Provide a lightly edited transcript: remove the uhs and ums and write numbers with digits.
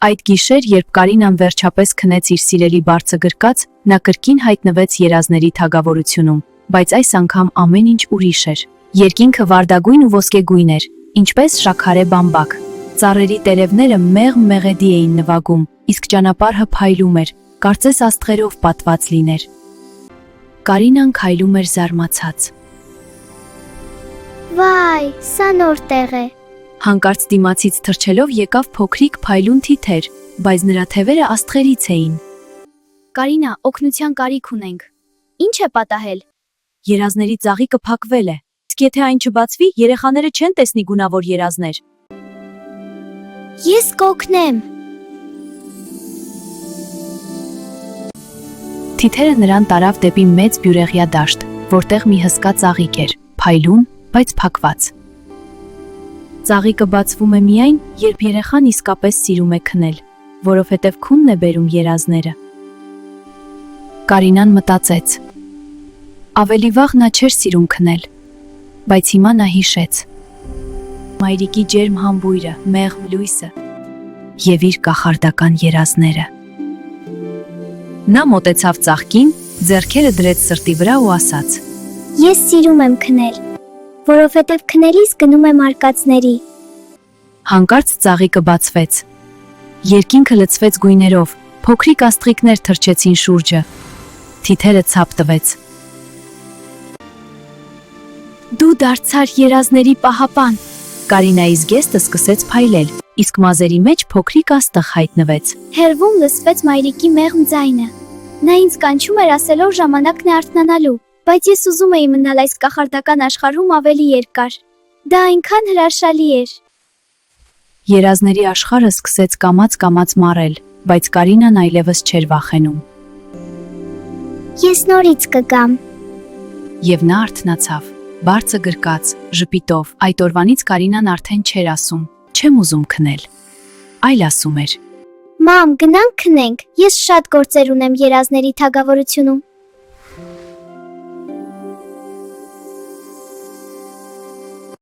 Այդ գիշեր, երբ Կարինան վերջապես քնեց իր սիրելի բարձը գրկած, նա կրկին հայտնվեց երազների թագավորությունում, բայց այս անգամ ամեն ինչ ուրիշ էր։ Երկինքը վարդագույն ու ոսկեգույն էր, ինչպես շաքարե բամբակ։ Ծառերի տերևները մեղմ մեղեդի էին նվագում, իսկ ճանապարհը փայլում էր, կարծես աստղերով պատված լիներ։ Կարինան քայլում էր զարմացած։ Վայ, սա նոր տեղ է։ Հանկարծ դիմացից թռչելով եկավ փոքրիկ փայլուն թիթեր, բայց նրա թևերը աստղերից էին։ Կարինա, օգնության կարիք ունենք։ Ինչ է պատահել։ Երազների ծաղիկը փակվել է։ Իսկ եթե այն չբացվի, երեխաները չեն տեսնի գունավոր երազներ։ Ես կօգնեմ։ Թիթերը նրան տարավ դեպի մեծ բյուրեղյա դաշտ, որտեղ մի հսկա ծաղիկ էր, փայլուն, բայց փակված։ Ծաղիկը բացվում է միայն, երբ երեխան իսկապես սիրում է քնել, որովհետև քունն է բերում երազները։ Կարինան մտածեց. ավելի վաղ նա չէր սիրում քնել, բայց հիմա նա հիշեց մայրիկի ջերմ համբույրը, մեղմ լույսը և իր կախարդական երազները։ Նա մոտեցավ ծաղկին, ձեռքերը դրեց սրտի վրա ու ասաց. Ես սիրում եմ քնել, որովհետև քնելիս գնում եմ արկածների։ Հանկարծ ծաղիկը բացվեց։ Երկինքը լցվեց գույներով, փոքրիկ աստղիկներ թռչեցին շուրջը։ Թիթերը ցապ տվեց։ Դու դարձար երազների պահապան։ Կարինայի զգեստը սկսեց փայլել, իսկ մազերի մեջ փոքրիկ աստղ հայտնվեց։ Հեռվում լսվեց մայրիկի մեղմ ձայնը։ Նա ինձ կանչում էր ասելով ժամանակն է արթնանալու, բայց ես ուզում էի մնալ այս կախարդական աշխարհում ավելի երկար։ Դա այնքան հրաշալի էր։ Երազների աշխարհը սկսեց կամաց-կամաց մառել, բայց Կարինան այլևս չէր վախենում։ Ես նորից կգամ։ Եվ նա արթնացավ, բարձը գրկած, ժպիտով։ Այդ օրվանից Կարինան արդեն չէր ասում. չեմ ուզում քնել, այլ ասում էր. Մամ, գնանք քնենք, ես շատ գործեր ունեմ երազների թագավորությունում։